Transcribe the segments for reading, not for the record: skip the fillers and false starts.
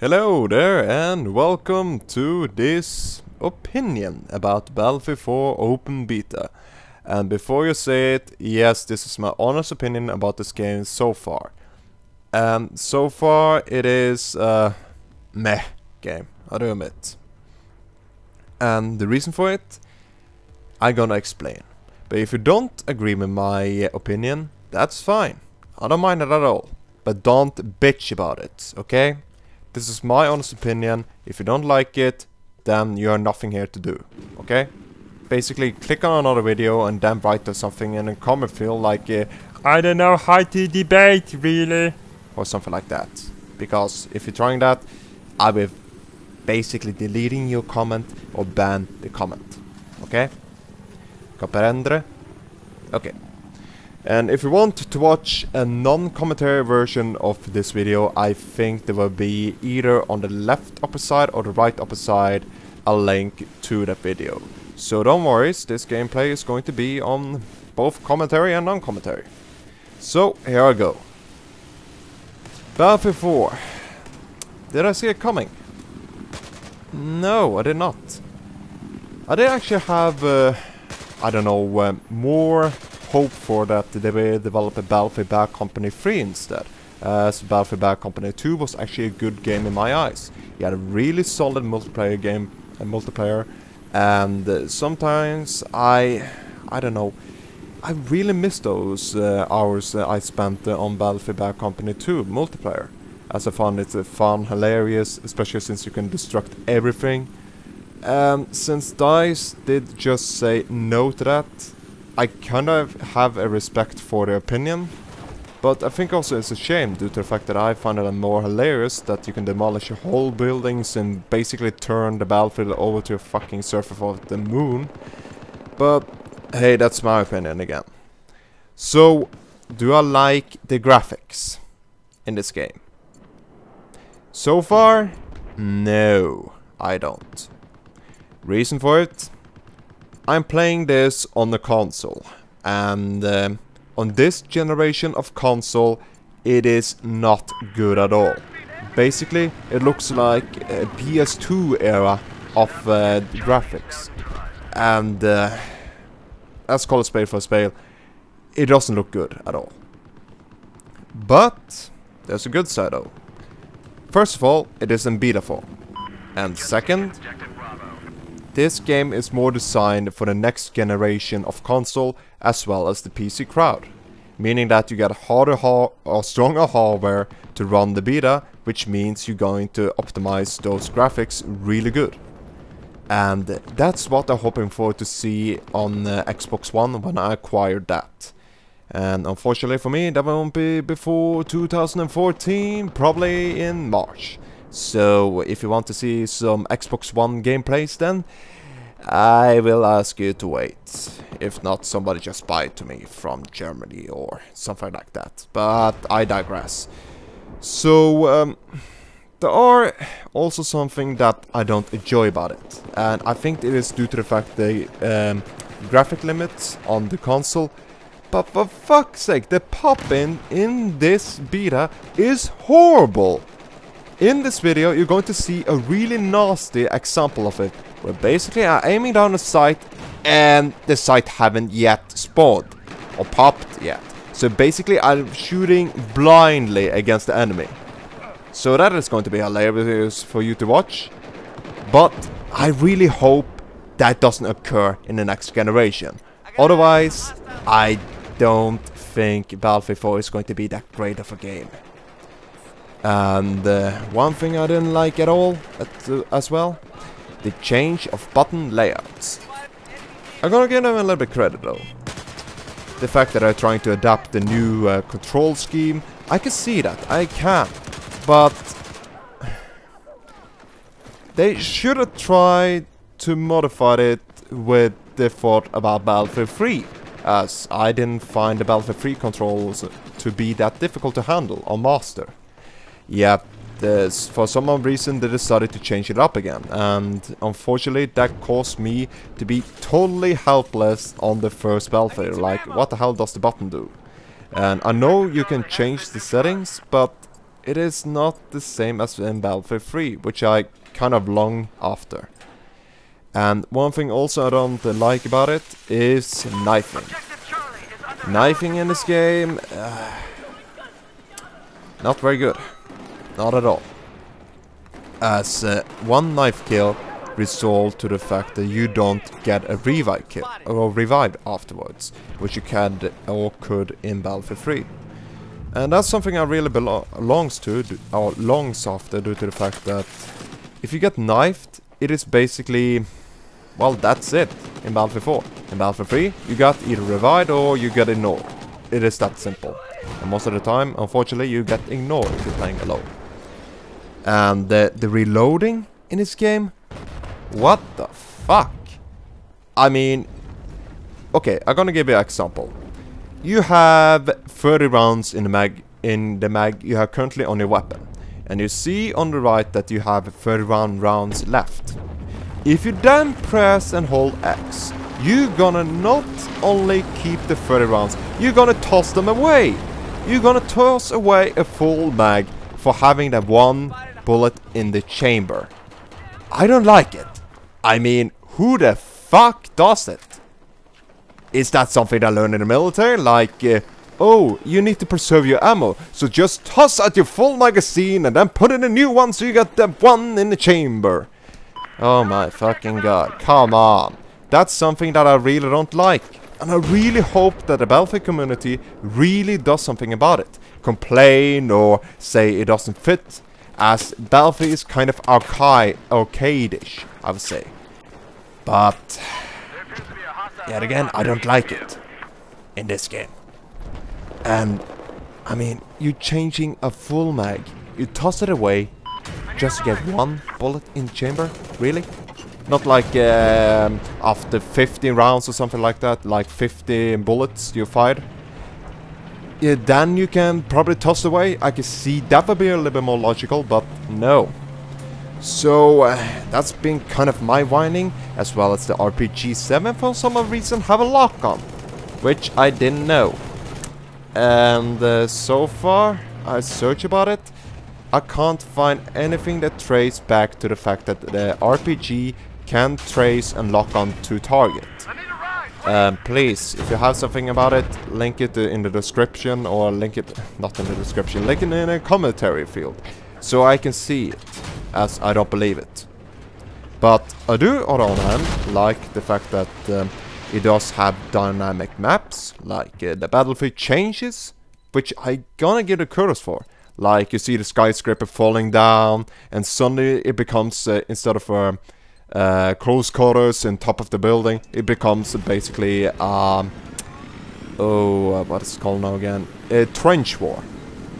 Hello there and welcome to this opinion about Battlefield 4 Open Beta. And before you say it, yes, this is my honest opinion about this game so far. And so far it is a meh game, I do admit. And the reason for it, I'm gonna explain. But if you don't agree with my opinion, that's fine. I don't mind it at all. But don't bitch about it, okay? This is my honest opinion. If you don't like it, then you have nothing here to do, okay? Basically, click on another video and then write something in a comment field like I don't know how to debate, really, or something like that. Because if you're trying that, I will basically deleting your comment or ban the comment, okay? Comprendre? Okay. And if you want to watch a non-commentary version of this video, I think there will be either on the left upper side or the right upper side a link to that video. So don't worry, this gameplay is going to be on both commentary and non-commentary. So here I go. Battlefield 4. Did I see it coming? No, I did not. I did actually have, I don't know, more hope for that they will develop a Battlefield Bad Company 3 instead. As Battlefield Bad Company 2 was actually a good game in my eyes. It had a really solid multiplayer game, and sometimes I don't know, I really miss those hours I spent on Battlefield Bad Company 2 multiplayer. As I found it fun, hilarious, especially since you can destruct everything. Since DICE did just say no to that, I kind of have a respect for their opinion, but I think also it's a shame due to the fact that I find it more hilarious that you can demolish your whole buildings and basically turn the battlefield over to a fucking surface of the moon. But hey, that's my opinion again. So, do I like the graphics in this game? So far, no, I don't. Reason for it? I'm playing this on the console, and on this generation of console, it is not good at all. Basically, it looks like a PS2 era of graphics, and let's call a spade for a spade, it doesn't look good at all. But there's a good side though. First of all, it is in beta form, and second, this game is more designed for the next generation of console as well as the PC crowd. Meaning that you get harder or stronger hardware to run the beta, which means you're going to optimize those graphics really good. And that's what I'm hoping for to see on Xbox One when I acquired that. And unfortunately for me, that won't be before 2014, probably in March. So, if you want to see some Xbox One gameplays then, I will ask you to wait. If not, somebody just buy it to me from Germany or something like that. But I digress. So, there are also something that I don't enjoy about it. And I think it is due to the fact the graphic limits on the console. But for fuck's sake, the pop-in in this beta is horrible. In this video, you're going to see a really nasty example of it, where basically I'm aiming down a sight and the sight haven't yet spawned or popped yet. So basically I'm shooting blindly against the enemy. So that is going to be hilarious for you to watch, but I really hope that doesn't occur in the next generation. Otherwise, I don't think Battlefield 4 is going to be that great of a game. And one thing I didn't like at all, as well, the change of button layouts. I'm gonna give them a little bit credit though. The fact that I'm trying to adapt the new control scheme, I can see that, I can. But they should have tried to modify it with the thought about Battlefield 3, as I didn't find the Battlefield 3 controls to be that difficult to handle or master. Yeah, for some odd reason they decided to change it up again, and unfortunately that caused me to be totally helpless on the first Battlefield. Like, what the hell does the button do? And I know you can change the settings, but it is not the same as in Battlefield 3, which I kind of long after. And one thing also I don't like about it is knifing. Knifing in this game, not very good. Not at all. As one knife kill result to the fact that you don't get a revive kill or revive afterwards, which you can or could in Battlefield 3. And that's something I really longs after due to the fact that if you get knifed, it is basically, well, that's it in Battlefield 4. In Battlefield 3, you got either revived or you get ignored. It is that simple. And most of the time, unfortunately, you get ignored if you're playing alone. And the reloading in this game, what the fuck? I mean, okay, I'm gonna give you an example. You have 30 rounds in the mag you have currently on your weapon. And you see on the right that you have 31 rounds left. If you then press and hold X, you're gonna not only keep the 30 rounds, you're gonna toss them away. You're gonna toss away a full mag for having that one bullet in the chamber. I don't like it. I mean, who the fuck does it? Is that something I learned in the military? Like, oh, you need to preserve your ammo, so just toss out your full magazine and then put in a new one so you got the one in the chamber. Oh my fucking god, come on. That's something that I really don't like. And I really hope that the Battlefield community really does something about it. Complain or say it doesn't fit, as Battlefield is kind of arcade-ish, I would say. But yet again, I don't like it in this game. And I mean, you're changing a full mag, you toss it away just to get one bullet in the chamber? Really? Not like after 15 rounds or something like that, like 50 bullets you fired. Yeah, then you can probably toss away. I can see that would be a little bit more logical, but no. So that's been kind of my whining, as well as the RPG 7 for some reason have a lock on, which I didn't know. And so far, I searched about it, I can't find anything that traces back to the fact that the RPG can trace and lock on to target. Please, if you have something about it, link it in the description, or link it, not in the description, link it in a commentary field, so I can see it, as I don't believe it. But I do, on the other hand, like the fact that it does have dynamic maps, like the battlefield changes, which I gonna give the kudos for. Like you see the skyscraper falling down, and suddenly it becomes, instead of close quarters in top of the building, it becomes basically, what is it called now again? A trench war.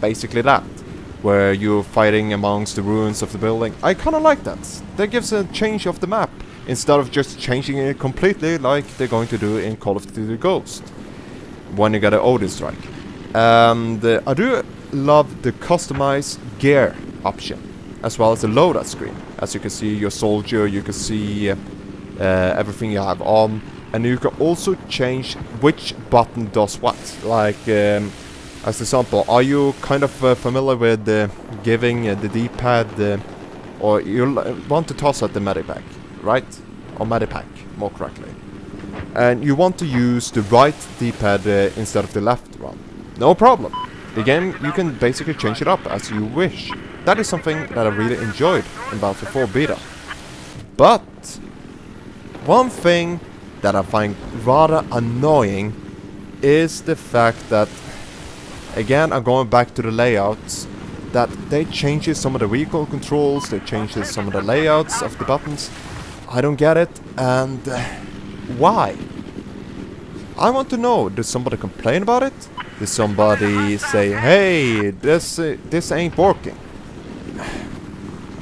Basically that. Where you're fighting amongst the ruins of the building. I kinda like that. That gives a change of the map, instead of just changing it completely like they're going to do in Call of Duty Ghost, when you get an Odin Strike. And I do love the customized gear option, as well as the loadout screen. As you can see your soldier, you can see everything you have on, and you can also change which button does what. Like, as an example, are you kind of familiar with giving the D-pad, or you want to toss out the medipack, right? Or medipack, more correctly. And you want to use the right D-pad instead of the left one. No problem. The game, you can basically change it up as you wish. That is something that I really enjoyed in Battlefield 4 Beta. But one thing that I find rather annoying is the fact that, again, I'm going back to the layouts, that they changes some of the recoil controls, they changes some of the layouts of the buttons. I don't get it, and why? I want to know, did somebody complain about it? Did somebody say, hey, this ain't working?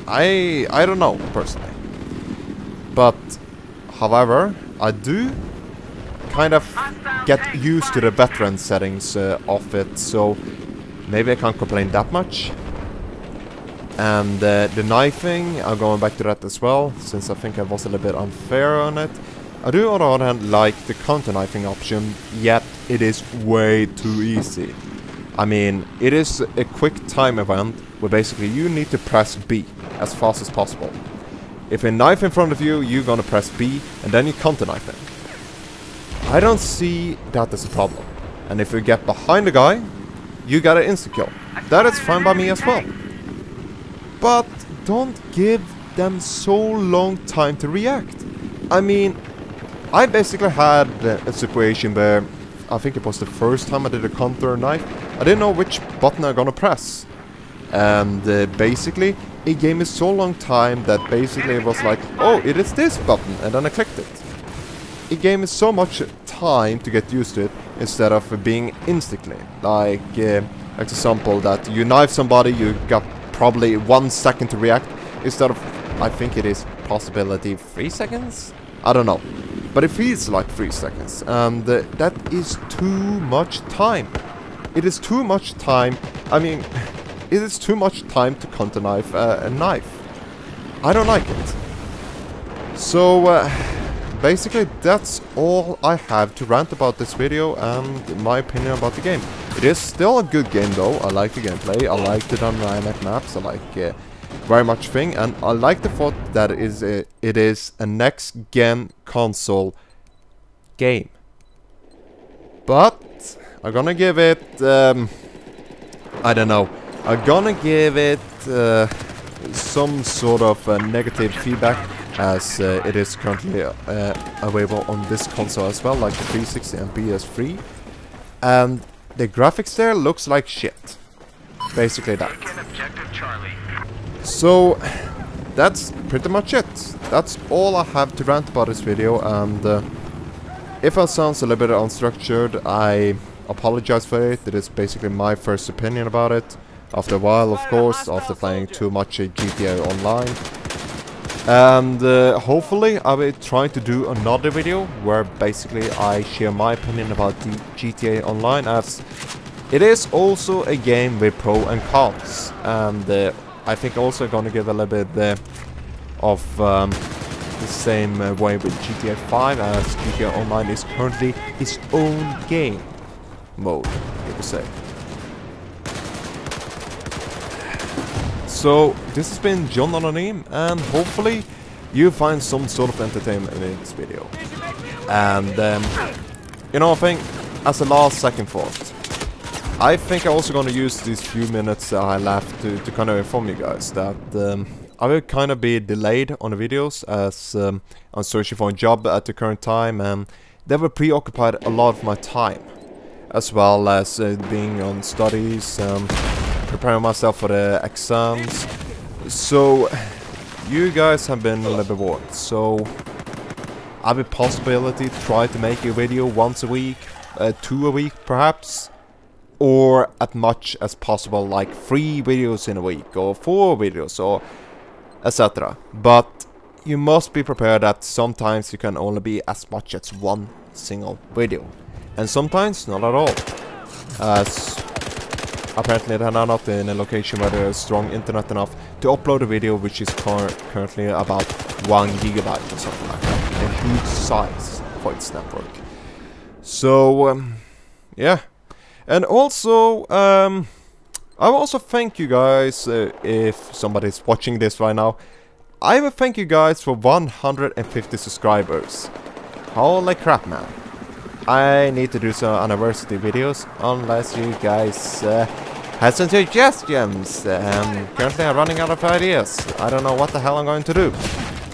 I don't know, personally. But, however, I do kind of get used to the veteran settings of it, so maybe I can't complain that much. And the knifing, I'm going back to that as well, since I think I was a little bit unfair on it. I do, on the other hand, like the counter-knifing option, yet it is way too easy. I mean, it is a quick time event, where basically you need to press B as fast as possible. If a knife in front of you, you're gonna press B and then you counter knife him. I don't see that as a problem. And if you get behind the guy, you got an insta kill. That is fine by me as well. But don't give them so long time to react. I mean, I basically had a situation where I think it was the first time I did a counter knife. I didn't know which button I'm gonna press. And basically, it gave me so long time that basically it was like, oh, it is this button, and then I clicked it. It gave me so much time to get used to it instead of being instantly. Like example that you knife somebody, you got probably 1 second to react instead of, I think it is possibility 3 seconds? I don't know. But it feels like 3 seconds, and that is too much time. It is too much time. I mean, it is too much time to counter knife a knife. I don't like it. So basically that's all I have to rant about this video and my opinion about the game. It is still a good game though. I like the gameplay, I like the dynamic maps, I like very much thing, and I like the thought that it is a next gen console game. But I'm gonna give it I don't know, I'm gonna give it some sort of negative feedback, as it is currently available on this console as well, like the 360 and PS3. And the graphics there looks like shit. Basically that. So that's pretty much it. That's all I have to rant about this video, and if I sounds a little bit unstructured, I apologize for it. It is basically my first opinion about it. After a while, of course, after playing too much GTA Online. And hopefully I will try to do another video where basically I share my opinion about the GTA Online, as it is also a game with pro and cons. And I think also gonna give a little bit of the same way with GTA 5, as GTA Online is currently its own game mode, you could say. So this has been John Anonym, and hopefully you find some sort of entertainment in this video. And you know, I think as a last second thought, I think I'm also gonna use these few minutes I left to kind of inform you guys that I will kind of be delayed on the videos, as I'm searching for a job at the current time, and they will preoccupy a lot of my time, as well as being on studies, preparing myself for the exams. So you guys have been a little bit bored, so I have a possibility to try to make a video once a week, 2 a week perhaps, or as much as possible, like 3 videos in a week, or 4 videos, or etc. But you must be prepared that sometimes you can only be as much as 1 single video, and sometimes not at all, as apparently they're not in a location where there is strong internet enough to upload a video which is currently about 1 gigabyte or something like that, a huge size for its network. So yeah. And also I will also thank you guys, if somebody's watching this right now, I will thank you guys for 150 subscribers. Holy crap, man. I need to do some anniversary videos, unless you guys have some suggestions. Currently I'm running out of ideas. I don't know what the hell I'm going to do.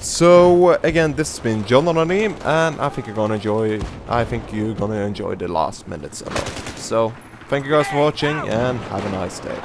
So again, this has been John Anonym, and I think you're gonna enjoy the last minutes a lot. So thank you guys for watching, and have a nice day.